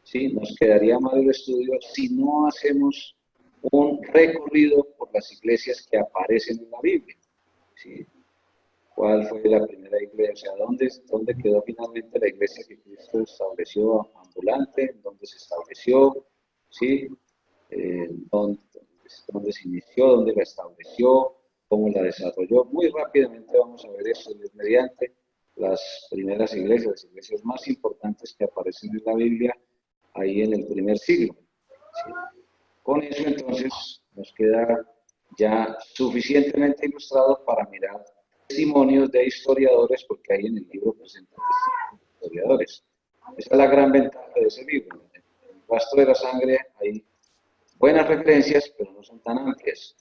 ¿sí? Nos quedaría mal el estudio si no hacemos un recorrido por las iglesias que aparecen en la Biblia, ¿sí? ¿Cuál fue la primera iglesia? ¿Dónde quedó finalmente la iglesia que Cristo estableció ambulante? ¿Dónde se estableció? ¿Sí? ¿Dónde se inició? ¿Dónde la estableció? ¿Cómo la desarrolló? Muy rápidamente vamos a ver eso mediante las primeras iglesias, las iglesias más importantes que aparecen en la Biblia ahí en el primer siglo. ¿Sí? Con eso entonces nos queda ya suficientemente ilustrado para mirar testimonios de historiadores, porque ahí en el libro presentan testimonios de historiadores. Esa es la gran ventaja de ese libro. En el rastro de la sangre hay buenas referencias, pero no son tan amplias,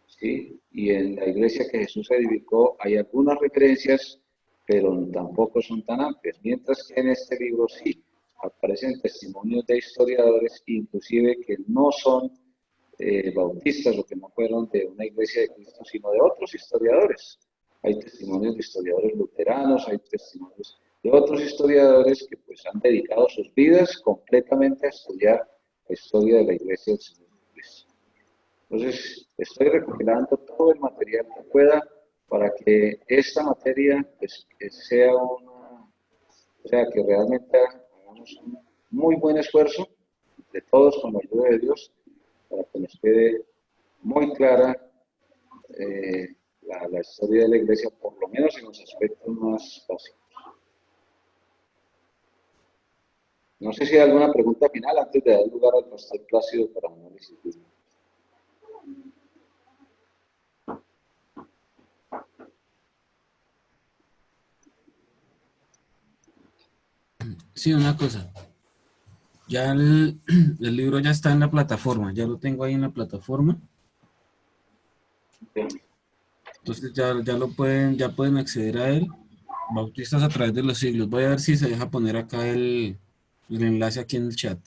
¿sí? Y en la iglesia que Jesús edificó hay algunas referencias, pero tampoco son tan amplias, mientras que en este libro sí aparecen testimonios de historiadores, inclusive que no son bautistas o que no fueron de una iglesia de Cristo, sino de otros historiadores. Hay testimonios de historiadores luteranos, hay testimonios de otros historiadores que pues han dedicado sus vidas completamente a estudiar la historia de la iglesia del Señor Jesucristo. Entonces, estoy recopilando todo el material que pueda para que esta materia pues, sea que realmente hagamos un muy buen esfuerzo de todos con la ayuda de Dios para que nos quede muy clara la historia de la iglesia, por lo menos en los aspectos más básicos. No sé si hay alguna pregunta final antes de dar lugar al pastor Plácido para análisis. Sí, una cosa. Ya el libro ya está en la plataforma, ya lo tengo ahí en la plataforma. Entonces ya pueden acceder a él. Bautistas a través de los siglos. Voy a ver si se deja poner acá el enlace aquí en el chat.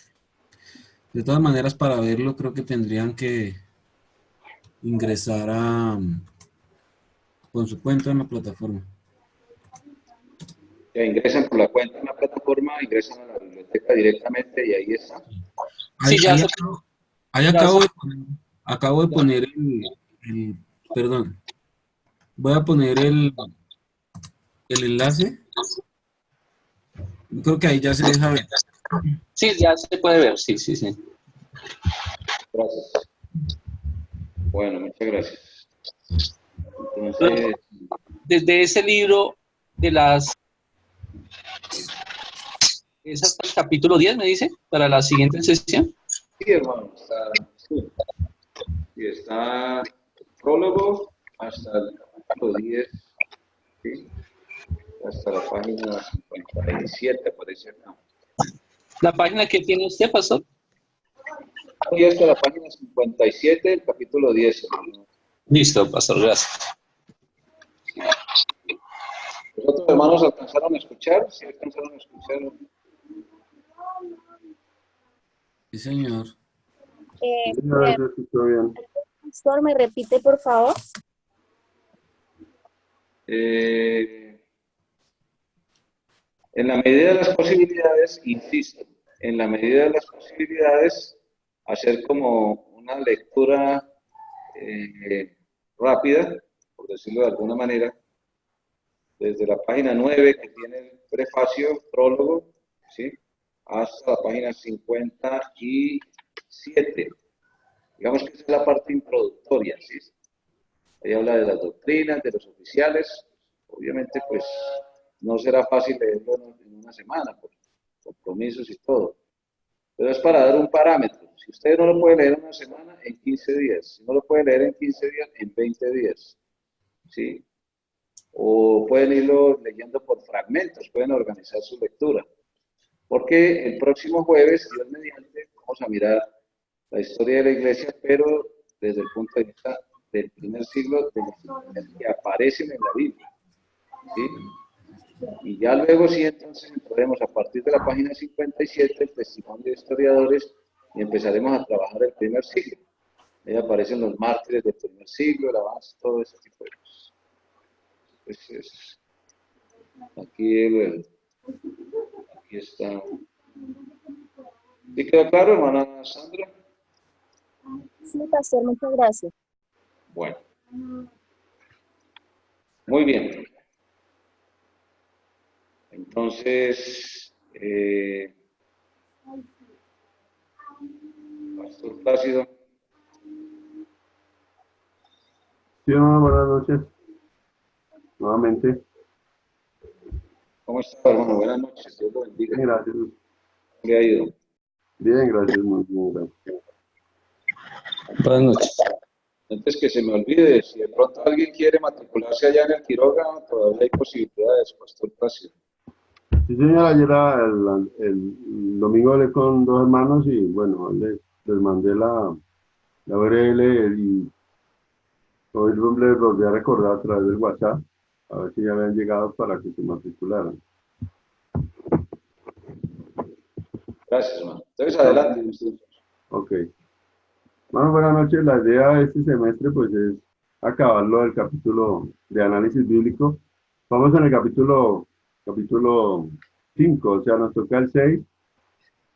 De todas maneras, para verlo creo que tendrían que ingresar con su cuenta en la plataforma. Ya ingresan por la cuenta en la plataforma, ingresan a la biblioteca directamente y ahí está. Ahí acabo de poner perdón. Voy a poner el enlace. Creo que ahí ya se deja ver. Sí, ya se puede ver, sí. Gracias. Bueno, muchas gracias. Entonces, Desde ese libro de las... ¿Es hasta el capítulo 10, me dice? Para la siguiente sesión. sí, hermano, está el prólogo hasta el capítulo 10, ¿sí? Hasta la página 57, aparece acá. ¿La página que tiene usted, pastor? Y hasta la página 57 del capítulo 10, hermano. Listo, pastor, gracias. ¿Los otros hermanos alcanzaron a escuchar? ¿Sí alcanzaron a escuchar? Sí, señor. Ya se escuchó bien. Pastor, ¿me repite, por favor? En la medida de las posibilidades, insisto, en la medida de las posibilidades, hacer como una lectura rápida, por decirlo de alguna manera, desde la página 9, que tiene el prefacio, prólogo, ¿sí? Hasta la página 57. Digamos que esa es la parte introductoria, ¿sí? Ahí habla de las doctrinas, de los oficiales. Obviamente, pues, no será fácil leerlo en una semana, por compromisos y todo. Pero es para dar un parámetro. Si usted no lo puede leer en una semana, en 15 días. Si no lo puede leer en 15 días, en 20 días. ¿Sí? O pueden irlo leyendo por fragmentos, pueden organizar su lectura. Porque el próximo jueves, Dios mediante, vamos a mirar la historia de la iglesia, pero desde el punto de vista del primer siglo, de las iglesias que aparecen en la Biblia. ¿Sí? Y ya luego sí, entonces entraremos a partir de la página 57, el testimonio de historiadores, y empezaremos a trabajar el primer siglo. Ahí aparecen los mártires del primer siglo, el avance, todo ese tipo de cosas. Entonces, aquí está. ¿Sí quedó claro, hermana Sandra? Sí, pastor, muchas gracias. Bueno. Muy bien. Entonces, Pastor Plácido. Sí, hermano, buenas noches. Nuevamente. ¿Cómo está, hermano? Buenas noches. Dios lo bendiga. Bien, gracias. ¿Cómo le ha ido? Bien, gracias, muy bien, gracias. Buenas noches. Antes que se me olvide, si de pronto alguien quiere matricularse allá en el Quirógano, todavía hay posibilidades, Pastor Plácido. Sí, señora, ayer el domingo hablé con dos hermanos y bueno, les mandé la URL y hoy les volví a recordar a través del WhatsApp, a ver si ya habían llegado para que se matricularan. Gracias, hermano. Entonces, adelante. Ok. Bueno, buenas noches. La idea de este semestre pues es acabarlo del capítulo de análisis bíblico. Vamos en el capítulo 5, o sea, nos toca el 6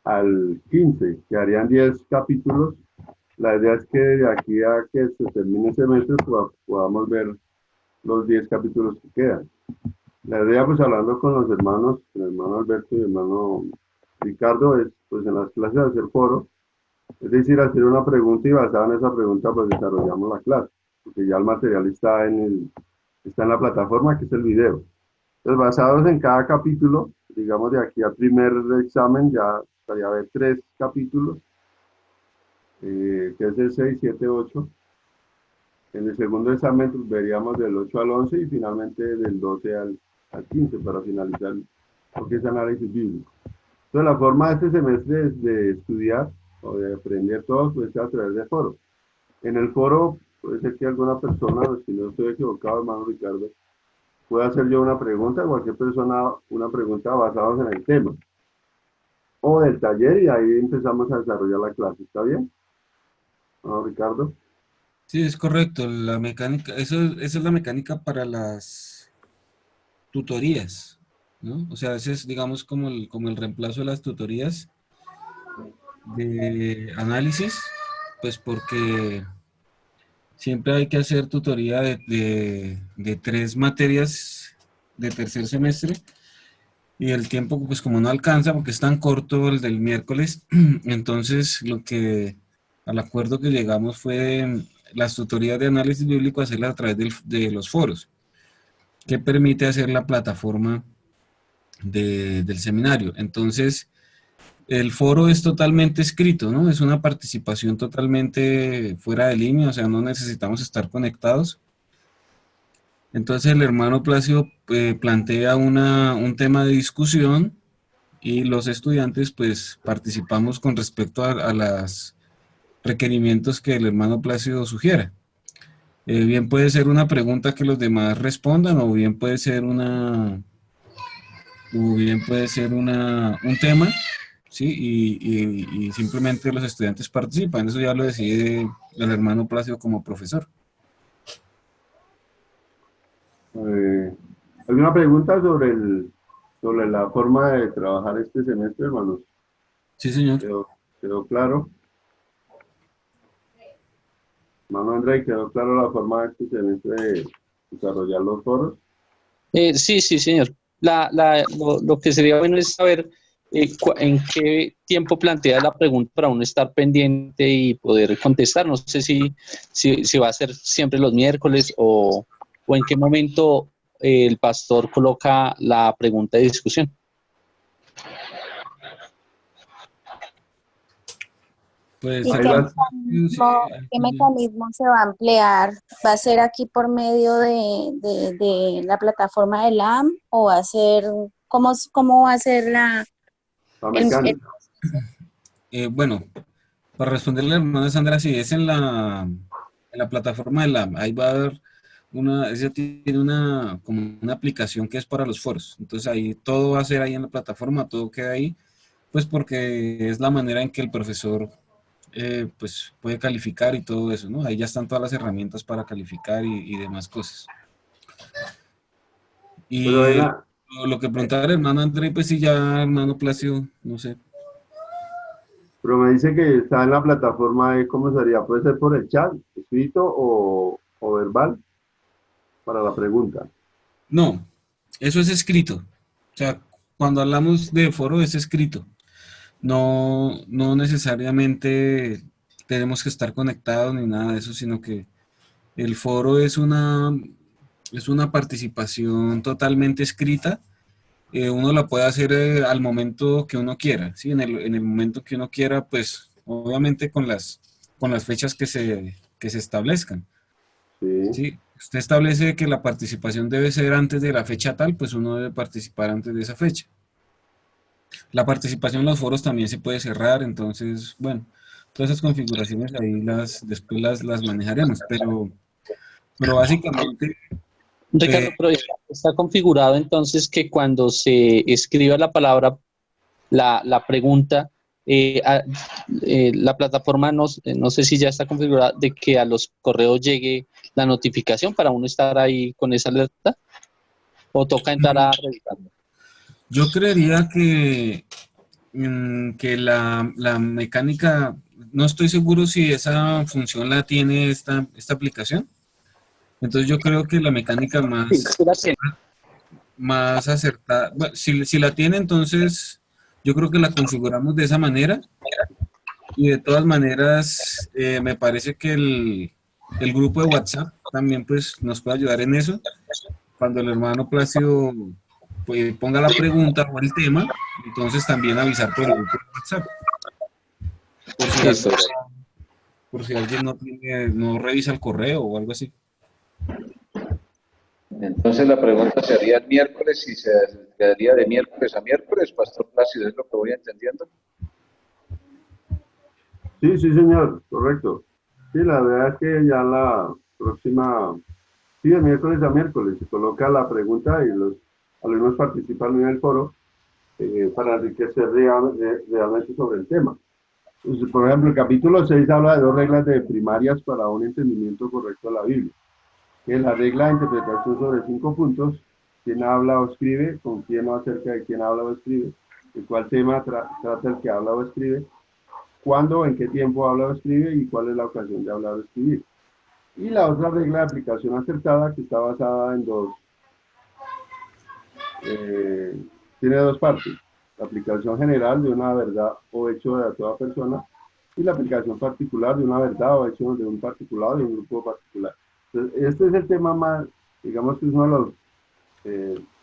al 15, que harían 10 capítulos. La idea es que de aquí a que se termine el semestre podamos ver los 10 capítulos que quedan. La idea, pues hablando con los hermanos, el hermano Alberto y el hermano Ricardo, es pues en las clases hacer foro, es decir, hacer una pregunta y basada en esa pregunta pues desarrollamos la clase, porque ya el material está en la plataforma que es el video. Entonces, basados en cada capítulo, digamos de aquí al primer examen ya estaría a ver 3 capítulos, que es el 6, 7, 8. En el segundo examen pues, veríamos del 8 al 11 y finalmente del 12 al 15 para finalizar lo que es análisis bíblico. Entonces, la forma de este semestre de estudiar o de aprender todo pues, a través de foro. En el foro puede ser que alguna persona, si no estoy equivocado, hermano Ricardo, pueda hacer yo una pregunta, cualquier persona una pregunta basada en el tema o del taller y ahí empezamos a desarrollar la clase. ¿Está bien? ¿No, Ricardo? Sí, es correcto. La mecánica, esa es la mecánica para las tutorías, ¿no? O sea, ese es, digamos, como el reemplazo de las tutorías de análisis, pues porque siempre hay que hacer tutoría de 3 materias de tercer semestre y el tiempo, pues como no alcanza, porque es tan corto el del miércoles, entonces al acuerdo que llegamos fue las tutorías de análisis bíblico, hacerlas a través de los foros, que permite hacer la plataforma del seminario. Entonces, el foro es totalmente escrito, ¿no? Es una participación totalmente fuera de línea, o sea, no necesitamos estar conectados. Entonces el hermano Plácido plantea un tema de discusión y los estudiantes pues participamos con respecto a los requerimientos que el hermano Plácido sugiera. Bien puede ser una pregunta que los demás respondan o bien puede ser un tema, ¿sí? Y simplemente los estudiantes participan. Eso ya lo decide el hermano Plácido como profesor. ¿Alguna pregunta sobre la forma de trabajar este semestre, hermanos? Sí, señor. ¿Quedó claro? Hermano André, ¿quedó claro la forma de este semestre de desarrollar los foros? Sí, sí, señor. Lo que sería bueno es saber en qué tiempo plantea la pregunta para uno estar pendiente y poder contestar. No sé si va a ser siempre los miércoles o en qué momento el pastor coloca la pregunta de discusión. Pues ¿Y Ahí qué las- qué mecanismo se va a emplear? ¿Va a ser aquí por medio de la plataforma del AM o va a ser, cómo va a ser la el mecánica. bueno, para responderle a la hermana Sandra, si es en la plataforma de la, ahí va a haber ella tiene como una aplicación que es para los foros. Entonces ahí todo va a ser ahí en la plataforma, todo queda ahí, pues porque es la manera en que el profesor pues puede calificar y todo eso, ¿no? Ahí ya están todas las herramientas para calificar y demás cosas. Pero ahí Y lo que preguntaba el hermano André, pues sí, ya hermano Plácido, no sé. pero me dice que está en la plataforma de, ¿cómo sería? ¿Puede ser por el chat, escrito o verbal? Para la pregunta. No, eso es escrito. O sea, cuando hablamos de foro es escrito. No necesariamente tenemos que estar conectados ni nada de eso, sino que el foro es una participación totalmente escrita. Uno la puede hacer al momento que uno quiera, ¿sí? En el momento que uno quiera, pues obviamente con las fechas que se establezcan. Sí. ¿Sí? Usted establece que la participación debe ser antes de la fecha tal, pues uno debe participar antes de esa fecha. La participación en los foros también se puede cerrar, entonces, bueno, todas esas configuraciones ahí después las manejaremos, pero básicamente, Ricardo, pero está configurado entonces que cuando se escriba la palabra, la pregunta, la plataforma no sé si ya está configurada de que a los correos llegue la notificación para uno estar ahí con esa alerta o toca entrar a revisarlo. yo creería que la mecánica, no estoy seguro si esa función la tiene esta aplicación, entonces yo creo que la mecánica Sí, sí la tiene. más acertada, bueno, si la tiene, entonces yo creo que la configuramos de esa manera. Y de todas maneras, me parece que el grupo de WhatsApp también pues, nos puede ayudar en eso. Cuando el hermano Plácido pues, ponga la pregunta o el tema, entonces también avisar por el grupo de WhatsApp. Por si Listo. alguien, no revisa el correo o algo así. Entonces la pregunta sería el miércoles y se quedaría de miércoles a miércoles, Pastor Plácido, es lo que voy entendiendo. Sí, sí, señor, correcto. Sí, la verdad es que ya la próxima, sí, de miércoles a miércoles, se coloca la pregunta y los alumnos participan en el foro para enriquecer realmente sobre el tema. Entonces, por ejemplo, el capítulo 6 habla de 2 reglas de primarias para un entendimiento correcto de la Biblia. Es la regla de interpretación sobre 5 puntos: quién habla o escribe, con quién o acerca de quién habla o escribe, de cuál tema trata el que habla o escribe, cuándo o en qué tiempo habla o escribe y cuál es la ocasión de hablar o escribir. Y la otra regla de aplicación acertada, que está basada en tiene dos partes: la aplicación general de una verdad o hecho de toda persona, y la aplicación particular de una verdad o hecho de un particular, de un grupo particular. Entonces, este es el tema más, digamos que es uno de los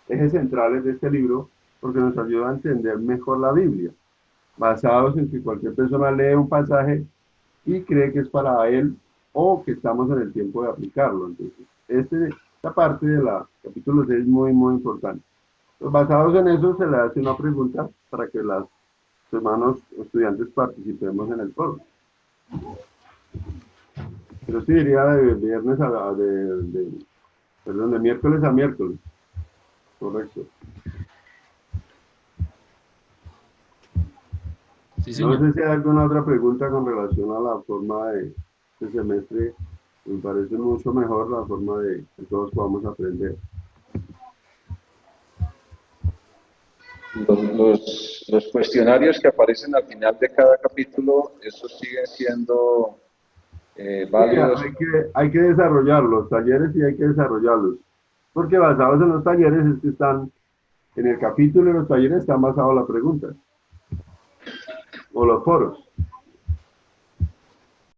ejes centrales de este libro, porque nos ayuda a entender mejor la Biblia, basados en que cualquier persona lee un pasaje y cree que es para él o que estamos en el tiempo de aplicarlo. Entonces, esta parte del capítulo 6 es muy, muy importante. Pues basados en eso, se le hace una pregunta para que los hermanos estudiantes participemos en el foro. Pero sí diría de viernes perdón, de miércoles a miércoles. Correcto. Sí, No señor. sé si hay alguna otra pregunta con relación a la forma de este semestre. Me parece mucho mejor la forma de que todos podamos aprender. Los cuestionarios que aparecen al final de cada capítulo, esos siguen siendo válidos. Hay que desarrollar los talleres y hay que desarrollarlos. Porque basados en los talleres es que están, en el capítulo de los talleres están basados las preguntas. O los foros.